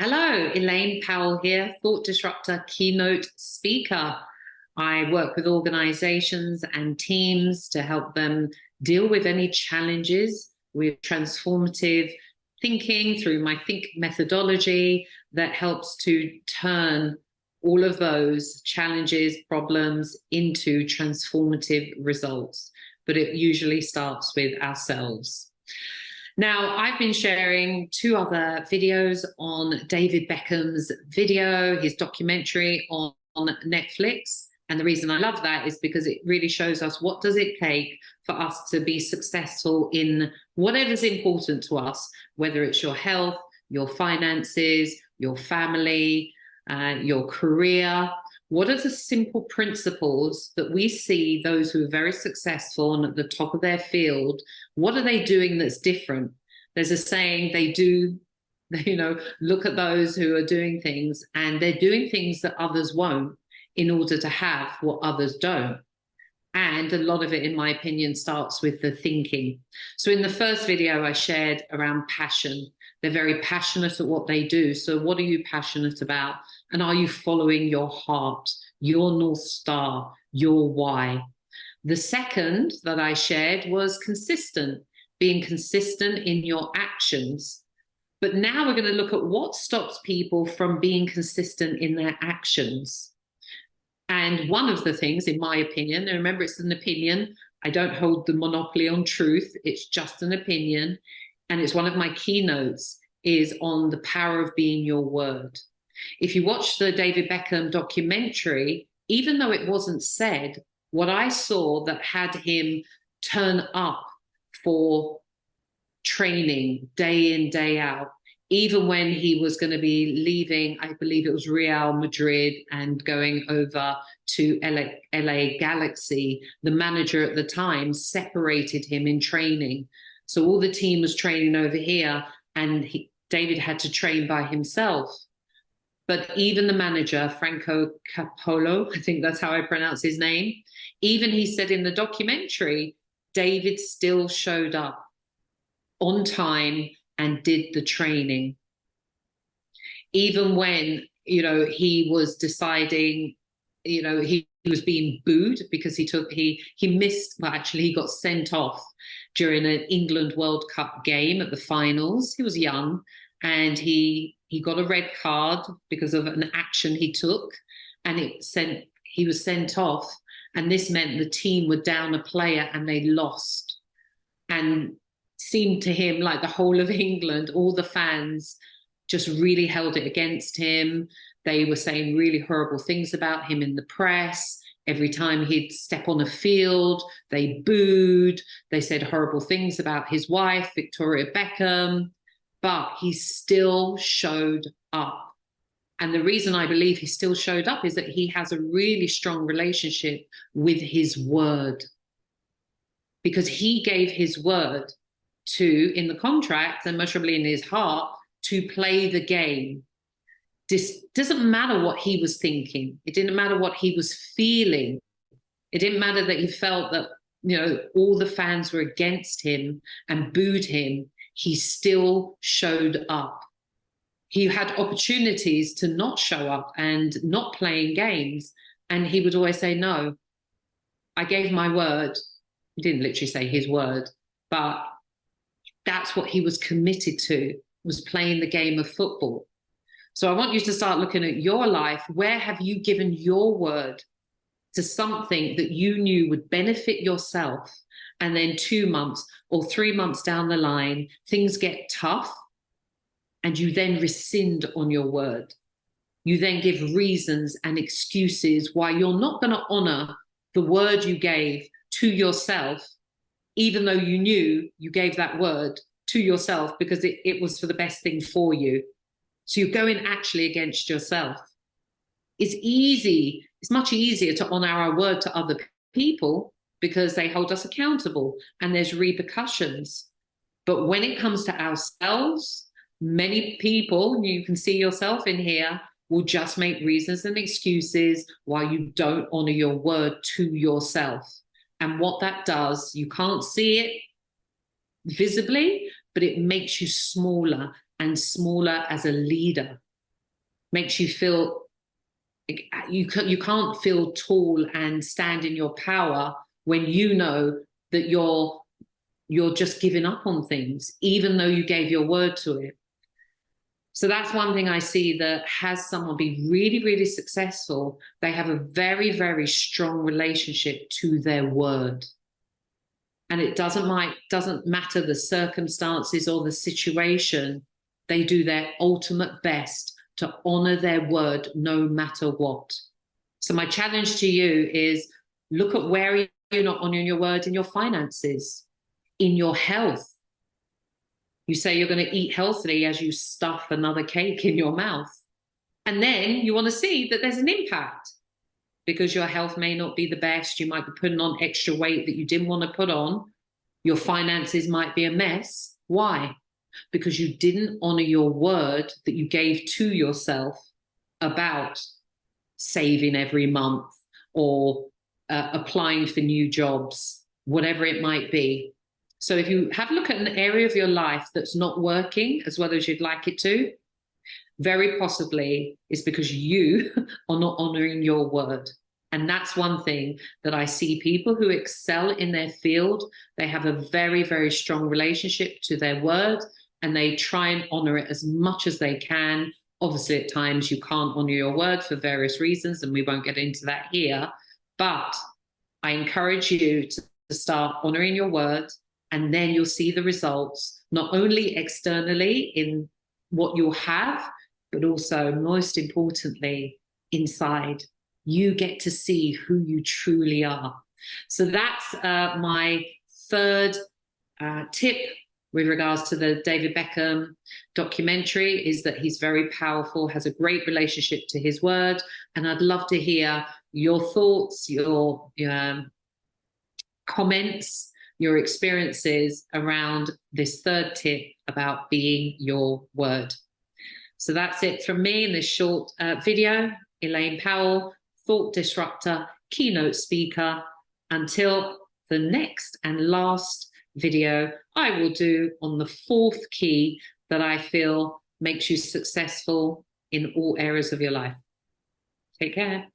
Hello, Elaine Powell here, thought disruptor, keynote speaker. I work with organizations and teams to help them deal with any challenges with transformative thinking through my Think methodology that helps to turn all of those challenges, problems into transformative results. But it usually starts with ourselves. Now, I've been sharing two other videos on David Beckham's video, his documentary on Netflix. And the reason I love that is because it really shows us what does it take for us to be successful in whatever's important to us, whether it's your health, your finances, your family, your career. What are the simple principles that we see those who are very successful and at the top of their field, what are they doing that's different? There's a saying, look at those who are doing things and they're doing things that others won't in order to have what others don't. And a lot of it, in my opinion, starts with the thinking. So in the first video I shared around passion, they're very passionate at what they do. So what are you passionate about? And are you following your heart, your North Star, your why? The second that I shared was consistent, being consistent in your actions. But now we're going to look at what stops people from being consistent in their actions. And one of the things, in my opinion, and remember it's an opinion, I don't hold the monopoly on truth, it's just an opinion. And it's one of my keynotes is on the power of being your word. If you watch the David Beckham documentary, even though it wasn't said, what I saw that had him turn up for training day in, day out, even when he was going to be leaving, I believe it was Real Madrid and going over to LA Galaxy, the manager at the time separated him in training. So all the team was training over here and David had to train by himself. But even the manager, Franco Capolo, I think that's how I pronounce his name, even he said in the documentary, David still showed up on time and did the training. Even when, he was deciding, he was being booed because he missed, well, actually he got sent off during an England World Cup game at the finals. He was young and he got a red card because of an action he took, and he was sent off, and this meant the team were down a player and they lost. And seemed to him like the whole of England, all the fans just really held it against him. They were saying really horrible things about him in the press. Every time he'd step on a field, they booed. They said horrible things about his wife, Victoria Beckham, but he still showed up. And the reason I believe he still showed up is that he has a really strong relationship with his word, because he gave his word in the contract and most probably in his heart, to play the game. This doesn't matter what he was thinking. It didn't matter what he was feeling. It didn't matter that he felt that, all the fans were against him and booed him. He still showed up. He had opportunities to not show up and not playing games. And he would always say, no, I gave my word. He didn't literally say his word, but that's what he was committed to, was playing the game of football. So I want you to start looking at your life. Where have you given your word to something that you knew would benefit yourself? And then 2 months or 3 months down the line, things get tough and you then rescind on your word. You then give reasons and excuses why you're not going to honor the word you gave to yourself, even though you knew you gave that word to yourself because it was for the best thing for you. So you're going actually against yourself. It's much easier to honor our word to other people because they hold us accountable and there's repercussions. But when it comes to ourselves, many people, you can see yourself in here, will just make reasons and excuses why you don't honor your word to yourself. And what that does, you can't see it visibly, but it makes you smaller and smaller as a leader. makes you feel you can't feel tall and stand in your power when you know that you're just giving up on things, even though you gave your word to it. So that's one thing I see, that has someone be really, really successful, they have a very, very strong relationship to their word. And it doesn't matter the circumstances or the situation, they do their ultimate best to honor their word no matter what. So my challenge to you is, look at where you're not honoring your word: in your finances, in your health. You say you're going to eat healthily as you stuff another cake in your mouth. And then you want to see that there's an impact, because your health may not be the best. You might be putting on extra weight that you didn't want to put on. Your finances might be a mess. Why? Because you didn't honor your word that you gave to yourself about saving every month, or applying for new jobs, whatever it might be. So if you have a look at an area of your life that's not working as well as you'd like it to, very possibly it's because you are not honoring your word. And that's one thing that I see people who excel in their field, they have a very, very strong relationship to their word, and they try and honor it as much as they can. Obviously, at times you can't honor your word for various reasons, and we won't get into that here. But I encourage you to start honoring your word, and then you'll see the results, not only externally in what you'll have, but also, most importantly, inside. You get to see who you truly are. So that's my third tip with regards to the David Beckham documentary, is that he's very powerful, has a great relationship to his word. And I'd love to hear your thoughts, your comments, your experiences around this third tip about being your word. So that's it from me in this short video. Elaine Powell, thought disruptor, keynote speaker. Until the next and last video I will do on the fourth key that I feel makes you successful in all areas of your life. Take care.